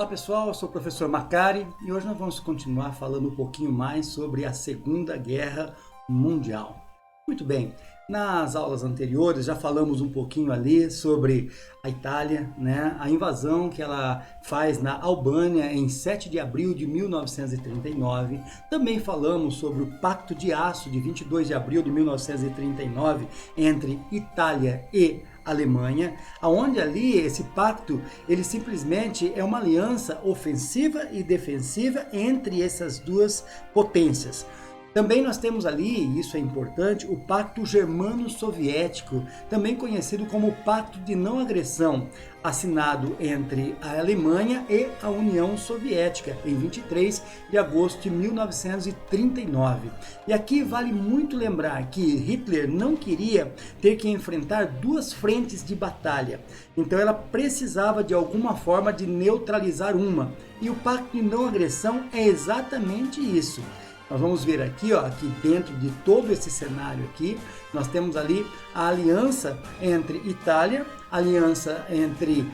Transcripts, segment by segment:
Olá pessoal, eu sou o professor Macari e hoje nós vamos continuar falando um pouquinho mais sobre a Segunda Guerra Mundial. Muito bem, nas aulas anteriores já falamos um pouquinho ali sobre a Itália, né? A invasão que ela faz na Albânia em 7 de abril de 1939. Também falamos sobre o Pacto de Aço de 22 de abril de 1939 entre Itália e Alemanha, aonde ali esse pacto, ele simplesmente é uma aliança ofensiva e defensiva entre essas duas potências. Também nós temos ali, e isso é importante, o Pacto Germano-Soviético, também conhecido como o Pacto de Não Agressão, assinado entre a Alemanha e a União Soviética, em 23 de agosto de 1939. E aqui vale muito lembrar que Hitler não queria ter que enfrentar duas frentes de batalha, então ela precisava de alguma forma de neutralizar uma, e o Pacto de Não Agressão é exatamente isso. Nós vamos ver aqui, ó, aqui dentro de todo esse cenário aqui, nós temos ali a aliança entre Itália, a aliança entre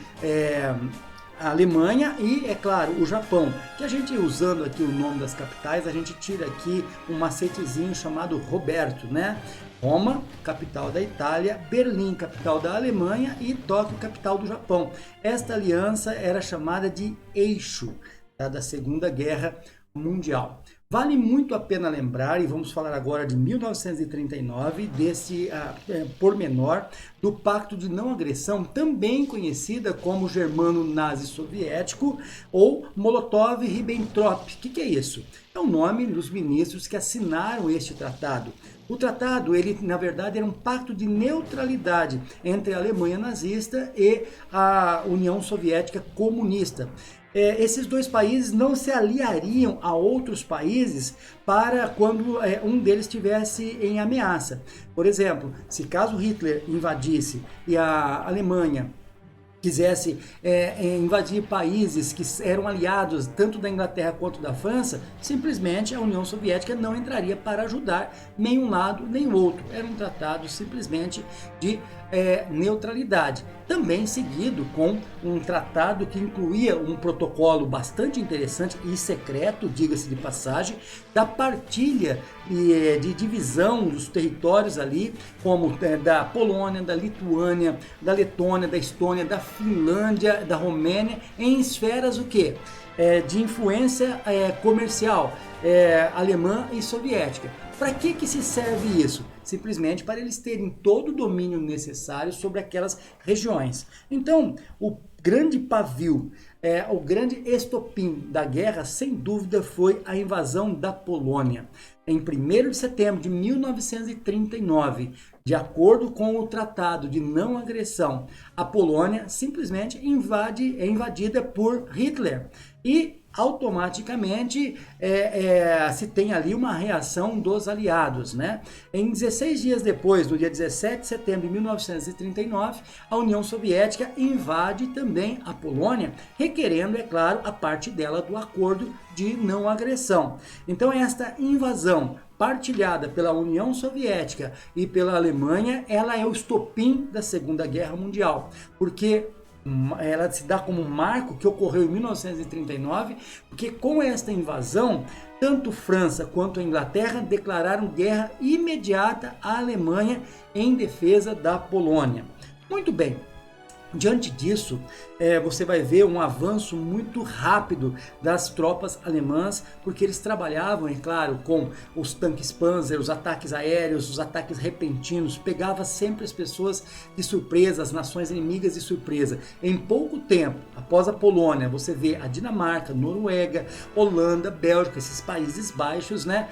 a Alemanha e, é claro, o Japão, que a gente, usando aqui o nome das capitais, a gente tira aqui um macetezinho chamado Roberto, né? Roma, capital da Itália, Berlim, capital da Alemanha e Tóquio, capital do Japão. Esta aliança era chamada de Eixo, tá, da Segunda Guerra Mundial. Vale muito a pena lembrar, e vamos falar agora de 1939, desse pormenor do Pacto de Não Agressão, também conhecida como Germano-Nazi-Soviético ou Molotov-Ribbentrop. O que é isso? É o nome dos ministros que assinaram este tratado. O tratado, ele na verdade era um pacto de neutralidade entre a Alemanha nazista e a União Soviética comunista. Esses dois países não se aliariam a outros países para quando um deles estivesse em ameaça. Por exemplo, se caso Hitler invadisse e a Alemanha quisesse invadir países que eram aliados tanto da Inglaterra quanto da França, simplesmente a União Soviética não entraria para ajudar nem um lado nem o outro. Era um tratado simplesmente de neutralidade. Também seguido com um tratado que incluía um protocolo bastante interessante e secreto, diga-se de passagem, da partilha de divisão dos territórios ali, como da Polônia, da Lituânia, da Letônia, da Estônia, da Finlândia, da Romênia, em esferas o quê? De influência comercial alemã e soviética. Para que se serve isso? Simplesmente para eles terem todo o domínio necessário sobre aquelas regiões. Então, o grande pavio, o grande estopim da guerra, sem dúvida, foi a invasão da Polônia. Em 1º de setembro de 1939, de acordo com o Tratado de Não Agressão, a Polônia simplesmente é invadida por Hitler e automaticamente se tem ali uma reação dos aliados, né? Em 16 dias depois, no dia 17 de setembro de 1939, a União Soviética invade também a Polônia, requerendo, é claro, a parte dela do acordo de não agressão. Então esta invasão partilhada pela União Soviética e pela Alemanha, ela é o estopim da Segunda Guerra Mundial, porque ela se dá como um marco que ocorreu em 1939, porque com esta invasão, tanto França quanto a Inglaterra declararam guerra imediata à Alemanha em defesa da Polônia. Muito bem. Diante disso, você vai ver um avanço muito rápido das tropas alemãs, porque eles trabalhavam, é claro, com os tanques Panzer, os ataques aéreos, os ataques repentinos, pegava sempre as pessoas de surpresa, as nações inimigas de surpresa. Em pouco tempo, após a Polônia, você vê a Dinamarca, Noruega, Holanda, Bélgica, esses Países Baixos, né,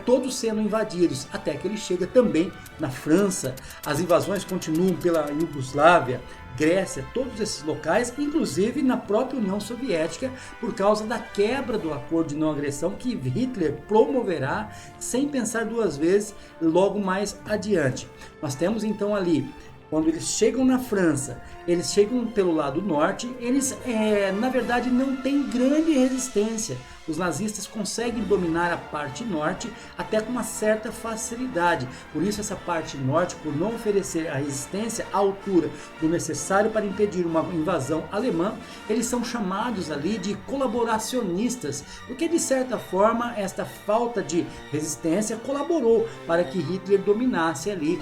todos sendo invadidos, até que ele chega também na França. As invasões continuam pela Iugoslávia, Grécia, todos esses locais, inclusive na própria União Soviética, por causa da quebra do acordo de não agressão que Hitler promoverá sem pensar duas vezes logo mais adiante. Nós temos então ali, quando eles chegam na França, eles chegam pelo lado norte, eles na verdade não têm grande resistência. os nazistas conseguem dominar a parte norte até com uma certa facilidade. Por isso essa parte norte, por não oferecer a resistência à altura do necessário para impedir uma invasão alemã, eles são chamados ali de colaboracionistas, porque de certa forma esta falta de resistência colaborou para que Hitler dominasse ali,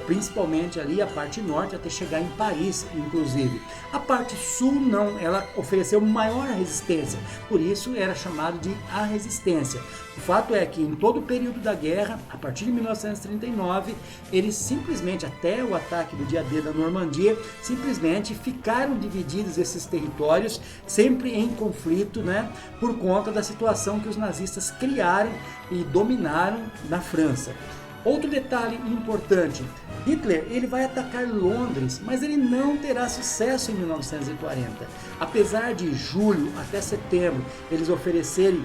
principalmente ali a parte norte até chegar em Paris, inclusive. A parte sul não, ela ofereceu maior resistência, por isso era chamado de a resistência. O fato é que em todo o período da guerra, a partir de 1939, eles simplesmente, até o ataque do dia D da Normandia, simplesmente ficaram divididos esses territórios, sempre em conflito, né, por conta da situação que os nazistas criaram e dominaram na França. Outro detalhe importante, Hitler ele vai atacar Londres, mas ele não terá sucesso em 1940. Apesar de julho até setembro eles oferecerem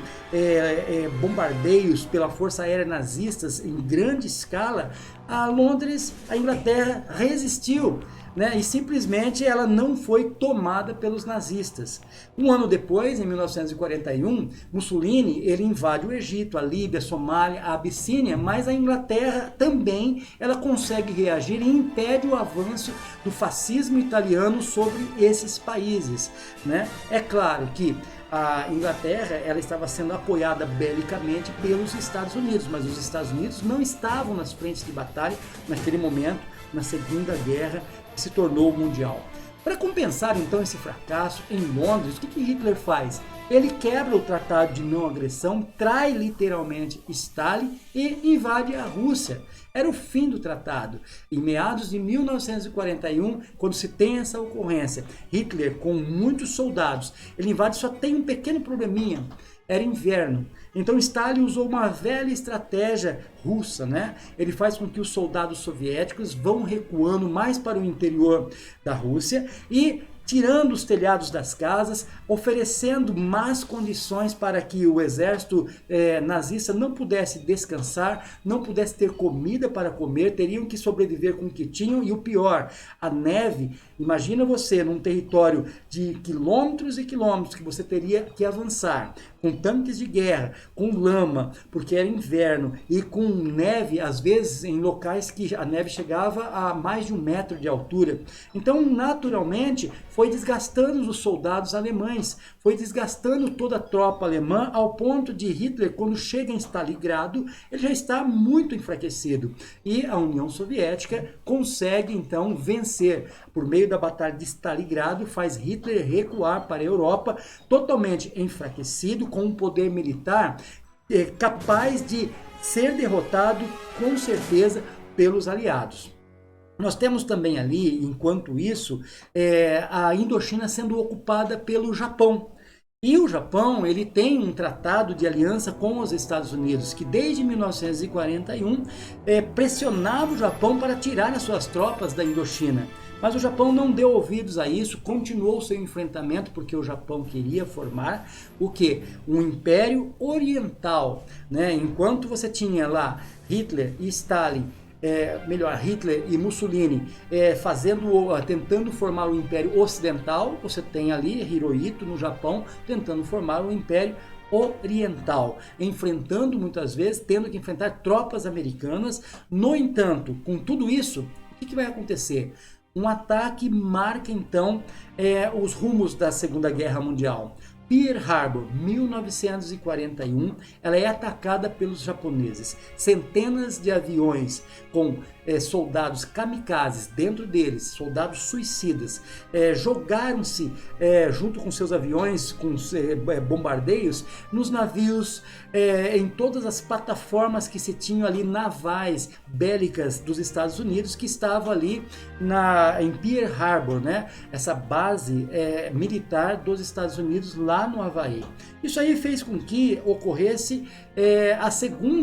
bombardeios pela Força Aérea nazistas em grande escala, a Londres, a Inglaterra resistiu, né? E simplesmente ela não foi tomada pelos nazistas. Um ano depois, em 1941, Mussolini ele invade o Egito, a Líbia, a Somália, a Abissínia, mas a Inglaterra também ela consegue reagir e impede o avanço do fascismo italiano sobre esses países, né? É claro que a Inglaterra ela estava sendo apoiada belicamente pelos Estados Unidos, mas os Estados Unidos não estavam nas frentes de batalha naquele momento, na Segunda Guerra, que se tornou mundial. Para compensar então esse fracasso em Londres, o que Hitler faz? Ele quebra o tratado de não agressão, trai literalmente Stalin e invade a Rússia. Era o fim do tratado. Em meados de 1941, quando se tem essa ocorrência, Hitler com muitos soldados, ele invade, só tem um pequeno probleminha. Era inverno. Então Stalin usou uma velha estratégia russa, né? Ele faz com que os soldados soviéticos vão recuando mais para o interior da Rússia e tirando os telhados das casas, oferecendo más condições para que o exército nazista não pudesse descansar, não pudesse ter comida para comer, teriam que sobreviver com o que tinham e o pior, a neve. Imagina você num território de quilômetros e quilômetros que você teria que avançar, com tanques de guerra, com lama, porque era inverno, e com neve, às vezes em locais que a neve chegava a mais de 1 metro de altura. Então, naturalmente, foi desgastando os soldados alemães, foi desgastando toda a tropa alemã, ao ponto de Hitler, quando chega em Stalingrado, ele já está muito enfraquecido. E a União Soviética consegue, então, vencer. Por meio da Batalha de Stalingrado, faz Hitler recuar para a Europa, totalmente enfraquecido, com um poder militar capaz de ser derrotado, com certeza, pelos aliados. Nós temos também ali, enquanto isso, a Indochina sendo ocupada pelo Japão. E o Japão ele tem um tratado de aliança com os Estados Unidos, que desde 1941 pressionava o Japão para tirar as suas tropas da Indochina. Mas o Japão não deu ouvidos a isso, continuou seu enfrentamento, porque o Japão queria formar o quê? Um império oriental, né? Enquanto você tinha lá Hitler e Stalin, Hitler e Mussolini tentando formar o Império Ocidental, você tem ali Hirohito no Japão tentando formar o Império Oriental, enfrentando muitas vezes, tendo que enfrentar tropas americanas. No entanto, com tudo isso, o que vai acontecer? Um ataque marca então os rumos da Segunda Guerra Mundial. Pearl Harbor, 1941, ela é atacada pelos japoneses. Centenas de aviões com soldados kamikazes dentro deles, soldados suicidas, jogaram-se junto com seus aviões, com bombardeios, nos navios, em todas as plataformas que se tinham ali navais, bélicas dos Estados Unidos, que estava ali em Pearl Harbor, né? Essa base militar dos Estados Unidos lá no Havaí. Isso aí fez com que ocorresse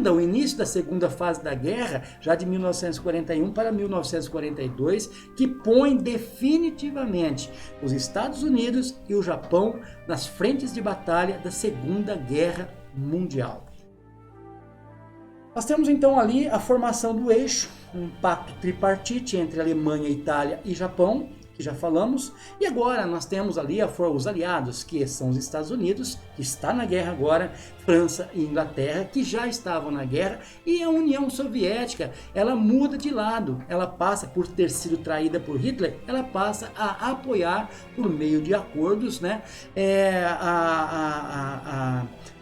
o início da segunda fase da guerra, já de 1941 para 1942, que põe definitivamente os Estados Unidos e o Japão nas frentes de batalha da Segunda Guerra Mundial. Nós temos então ali a formação do eixo, um pacto tripartite entre Alemanha, Itália e Japão, que já falamos, e agora nós temos ali os aliados, que são os Estados Unidos, que está na guerra agora, França e Inglaterra, que já estavam na guerra, e a União Soviética, ela muda de lado, ela passa, por ter sido traída por Hitler, ela passa a apoiar, por meio de acordos, né,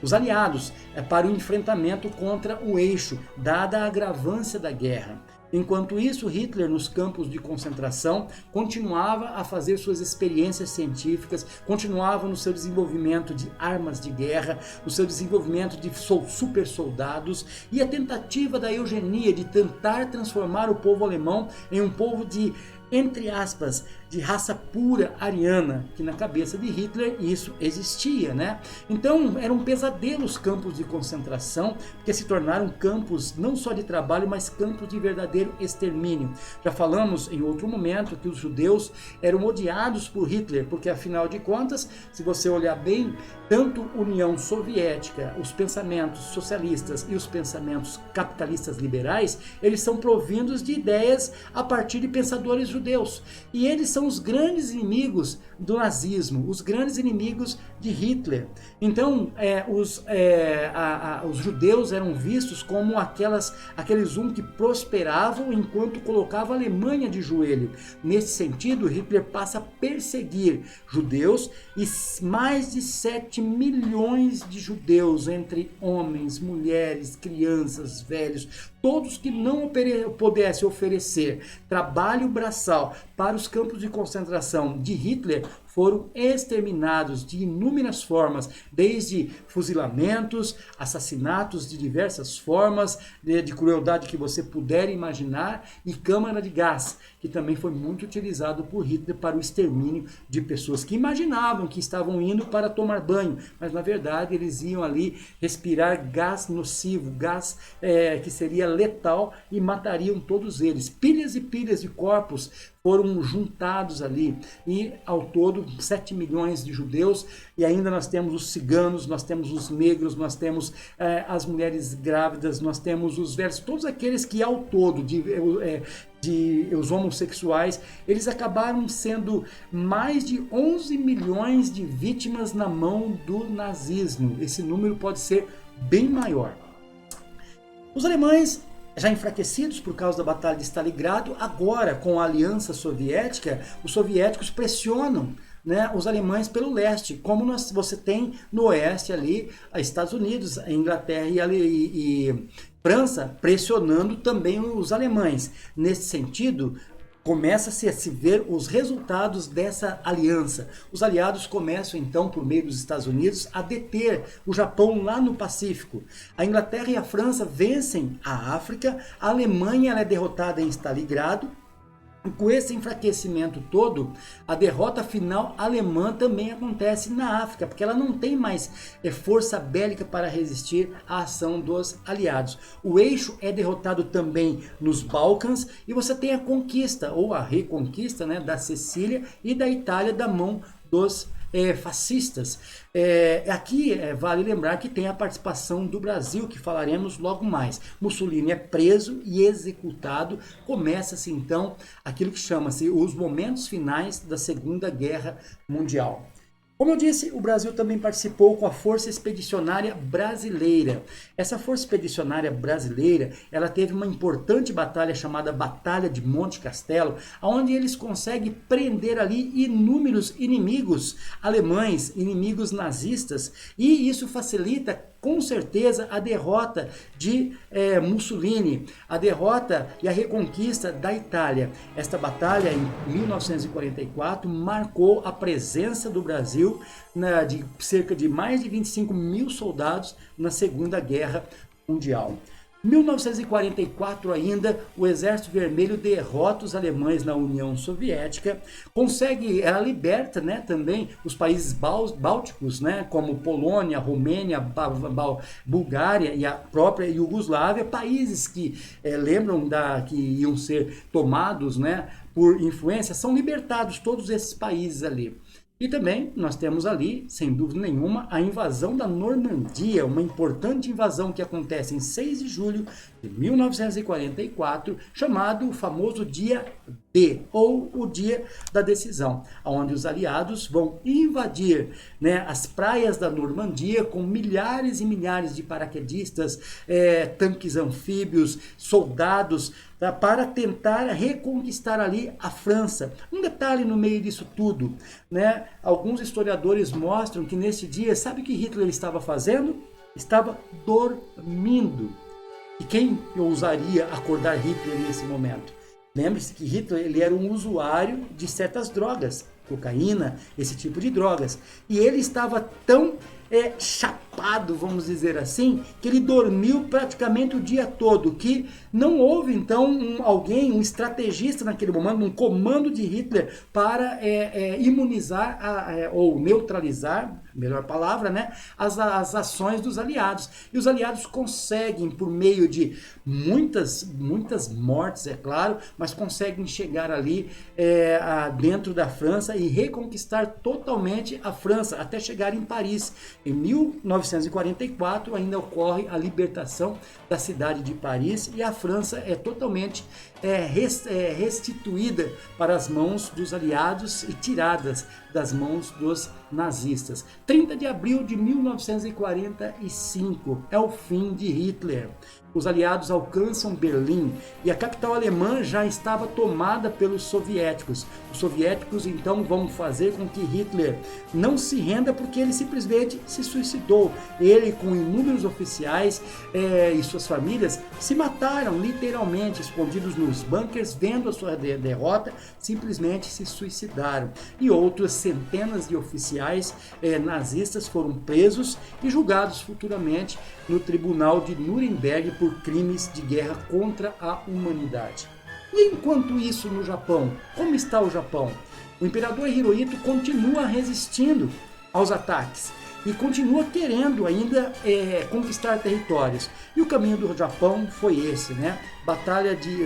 os aliados para o enfrentamento contra o eixo, dada a agravância da guerra. Enquanto isso, Hitler, nos campos de concentração, continuava a fazer suas experiências científicas, continuava no seu desenvolvimento de armas de guerra, no seu desenvolvimento de super soldados, e a tentativa da eugenia de tentar transformar o povo alemão em um povo de, entre aspas, de raça pura ariana, que na cabeça de Hitler isso existia, né? Então eram um pesadelo os campos de concentração, porque se tornaram campos não só de trabalho, mas campos de verdadeiro extermínio. Já falamos em outro momento que os judeus eram odiados por Hitler, porque afinal de contas, se você olhar bem, tanto União Soviética, os pensamentos socialistas e os pensamentos capitalistas liberais, eles são provindos de ideias a partir de pensadores judeus. E eles são os grandes inimigos do nazismo, os grandes inimigos de Hitler. Então, os judeus eram vistos como aqueles que prosperavam enquanto colocava a Alemanha de joelho. Nesse sentido, Hitler passa a perseguir judeus e mais de 7 milhões de judeus, entre homens, mulheres, crianças, velhos, todos que não pudessem oferecer trabalho braçal para os campos de concentração de Hitler, foram exterminados de inúmeras formas, desde fuzilamentos, assassinatos de diversas formas, de crueldade que você puder imaginar, e câmara de gás, que também foi muito utilizado por Hitler para o extermínio de pessoas que imaginavam que estavam indo para tomar banho, mas na verdade eles iam ali respirar gás nocivo, gás que seria letal e matariam todos eles. Pilhas e pilhas de corpos foram juntados ali, e ao todo 7 milhões de judeus, e ainda nós temos os ciganos, nós temos os negros, nós temos as mulheres grávidas, nós temos os velhos, todos aqueles que ao todo, os homossexuais, eles acabaram sendo mais de 11 milhões de vítimas na mão do nazismo. Esse número pode ser bem maior. Os alemães, já enfraquecidos por causa da Batalha de Stalingrado, agora com a Aliança Soviética, os soviéticos pressionam, né, os alemães pelo leste, como você tem no oeste ali, Estados Unidos, a Inglaterra e França pressionando também os alemães. Nesse sentido, começa-se a se ver os resultados dessa aliança. Os aliados começam então, por meio dos Estados Unidos, a deter o Japão lá no Pacífico. A Inglaterra e a França vencem a África, a Alemanha ela é derrotada em Stalingrado. Com esse enfraquecimento todo, a derrota final alemã também acontece na África, porque ela não tem mais força bélica para resistir à ação dos aliados. O eixo é derrotado também nos Balcãs, e você tem a conquista, ou a reconquista, né, da Sicília e da Itália da mão dos fascistas. Aqui vale lembrar que tem a participação do Brasil, que falaremos logo mais. Mussolini é preso e executado. Começa-se então aquilo que chama-se os momentos finais da Segunda Guerra Mundial. Como eu disse, o Brasil também participou com a Força Expedicionária Brasileira. Essa Força Expedicionária Brasileira, ela teve uma importante batalha chamada Batalha de Monte Castelo, onde eles conseguem prender ali inúmeros inimigos alemães, inimigos nazistas, e isso facilita com certeza a derrota de Mussolini, a derrota e a reconquista da Itália. Esta batalha em 1944 marcou a presença do Brasil de cerca de mais de 25 mil soldados na Segunda Guerra Mundial. Em 1944 ainda, o Exército Vermelho derrota os alemães na União Soviética, ela liberta, né, também os países bálticos, né, como Polônia, Romênia, Bulgária e a própria Iugoslávia, países que lembram que iam ser tomados, né, por influência, são libertados todos esses países ali. E também nós temos ali, sem dúvida nenhuma, a invasão da Normandia, uma importante invasão que acontece em 6 de julho de 1944, chamado o famoso Dia D, ou o Dia da Decisão, onde os aliados vão invadir, né, as praias da Normandia com milhares e milhares de paraquedistas, tanques anfíbios, soldados, tá, para tentar reconquistar ali a França. Um detalhe no meio disso tudo, né, alguns historiadores mostram que nesse dia, sabe o que Hitler estava fazendo? Estava dormindo. E quem ousaria acordar Hitler nesse momento? Lembre-se que Hitler ele era um usuário de certas drogas, cocaína, esse tipo de drogas. E ele estava tão chapado, vamos dizer assim, que ele dormiu praticamente o dia todo, que não houve então um estrategista naquele momento, um comando de Hitler para imunizar ou neutralizar, melhor palavra, né, as ações dos aliados. E os aliados conseguem, por meio de muitas mortes, é claro, mas conseguem chegar ali dentro da França e reconquistar totalmente a França, até chegar em Paris. Em 1944 ainda ocorre a libertação da cidade de Paris e a França é totalmente restituída para as mãos dos aliados e tiradas das mãos dos nazistas. 30 de abril de 1945 é o fim de Hitler. Os aliados alcançam Berlim e a capital alemã já estava tomada pelos soviéticos. Os soviéticos então vão fazer com que Hitler não se renda, porque ele simplesmente se suicidou. Ele, com inúmeros oficiais e suas famílias, se mataram literalmente, escondidos nos bunkers, vendo a sua derrota, simplesmente se suicidaram. E outras centenas de oficiais nazistas foram presos e julgados futuramente no tribunal de Nuremberg por crimes de guerra contra a humanidade. E enquanto isso no Japão, como está o Japão? O imperador Hirohito continua resistindo aos ataques e continua querendo ainda conquistar territórios. E o caminho do Japão foi esse, né? Batalha de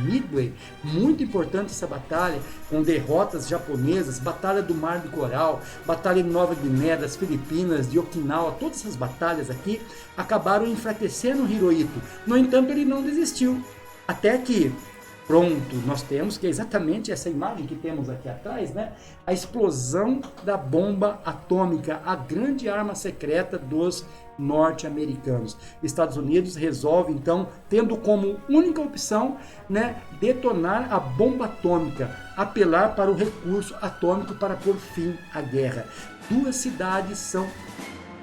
Midway, muito importante essa batalha, com derrotas japonesas, Batalha do Mar do Coral, Batalha de Nova Guiné, das Filipinas, de Okinawa, todas essas batalhas aqui acabaram enfraquecendo Hirohito. No entanto, ele não desistiu, até que pronto, nós temos que é exatamente essa imagem que temos aqui atrás, né? A explosão da bomba atômica, a grande arma secreta dos norte-americanos. Estados Unidos resolve então, tendo como única opção, né, detonar a bomba atômica, apelar para o recurso atômico para pôr fim à guerra. 2 cidades são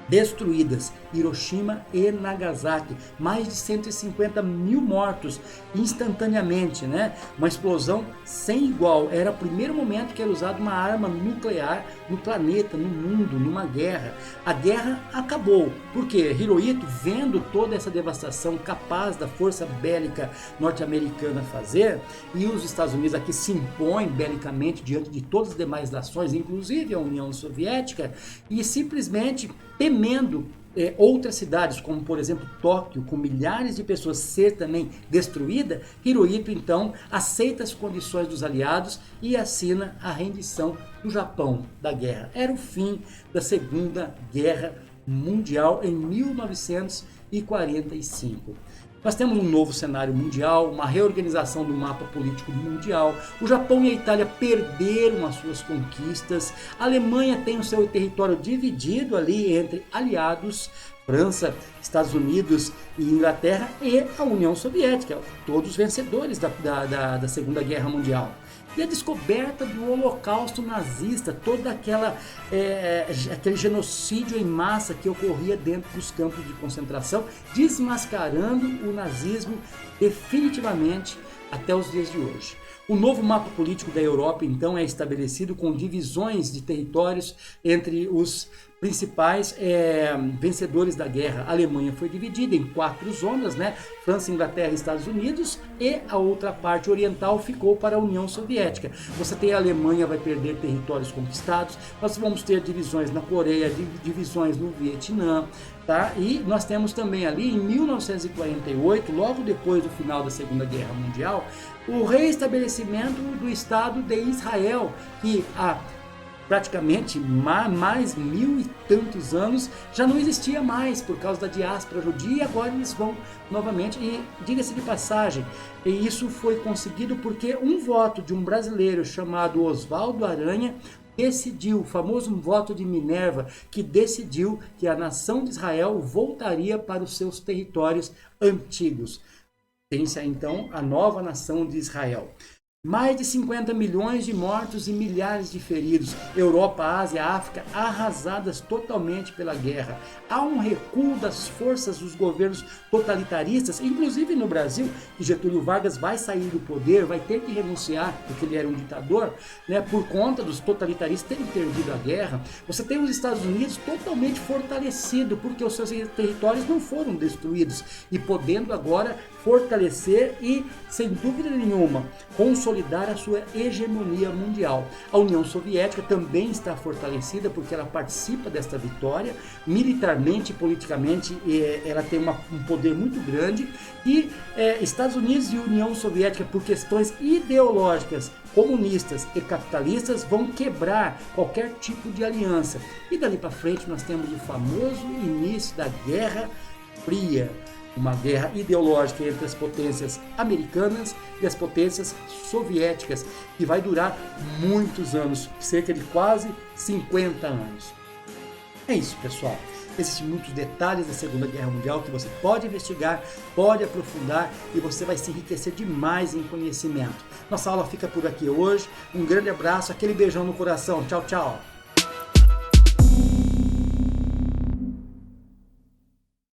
destruídas, Hiroshima e Nagasaki, mais de 150 mil mortos instantaneamente, né? Uma explosão sem igual. Era o primeiro momento que era usada uma arma nuclear no planeta, no mundo, numa guerra. A guerra acabou, porque Hirohito, vendo toda essa devastação capaz da força bélica norte-americana fazer, e os Estados Unidos aqui se impõem belicamente diante de todas as demais nações, inclusive a União Soviética, e simplesmente temendo outras cidades, como por exemplo Tóquio, com milhares de pessoas ser também destruída, Hirohito então aceita as condições dos aliados e assina a rendição do Japão da guerra. Era o fim da Segunda Guerra Mundial em 1945. Nós temos um novo cenário mundial, uma reorganização do mapa político mundial. O Japão e a Itália perderam as suas conquistas. A Alemanha tem o seu território dividido ali entre aliados, França, Estados Unidos e Inglaterra, e a União Soviética, todos vencedores da Segunda Guerra Mundial. E a descoberta do Holocausto nazista, todo aquele genocídio em massa que ocorria dentro dos campos de concentração, desmascarando o nazismo definitivamente até os dias de hoje. O novo mapa político da Europa, então, é estabelecido com divisões de territórios entre os principais vencedores da guerra. A Alemanha foi dividida em 4 zonas, né? França, Inglaterra e Estados Unidos, e a outra parte oriental ficou para a União Soviética. Você tem a Alemanha, vai perder territórios conquistados, nós vamos ter divisões na Coreia, divisões no Vietnã, tá? E nós temos também ali em 1948, logo depois do final da Segunda Guerra Mundial, o reestabelecimento do Estado de Israel, que praticamente mais 1000 e tantos anos, já não existia mais por causa da diáspora judia, e agora eles vão novamente, e diga-se de passagem, e isso foi conseguido porque um voto de um brasileiro chamado Oswaldo Aranha decidiu, o famoso voto de Minerva, que decidiu que a nação de Israel voltaria para os seus territórios antigos. Tem-se então a nova nação de Israel. Mais de 50 milhões de mortos e milhares de feridos. Europa, Ásia, África arrasadas totalmente pela guerra. Há um recuo das forças dos governos totalitaristas, inclusive no Brasil, que Getúlio Vargas vai sair do poder, vai ter que renunciar, porque ele era um ditador, né, por conta dos totalitaristas terem perdido a guerra. Você tem os Estados Unidos totalmente fortalecido, porque os seus territórios não foram destruídos, e podendo agora fortalecer e, sem dúvida nenhuma, consolidar a sua hegemonia mundial. A União Soviética também está fortalecida porque ela participa desta vitória, militarmente e politicamente ela tem um poder muito grande, e Estados Unidos e União Soviética, por questões ideológicas, comunistas e capitalistas, vão quebrar qualquer tipo de aliança. E dali para frente nós temos o famoso início da Guerra Fria, uma guerra ideológica entre as potências americanas e as potências soviéticas, que vai durar muitos anos, cerca de quase 50 anos. É isso, pessoal. Existem muitos detalhes da Segunda Guerra Mundial que você pode investigar, pode aprofundar, e você vai se enriquecer demais em conhecimento. Nossa aula fica por aqui hoje. Um grande abraço, aquele beijão no coração. Tchau, tchau.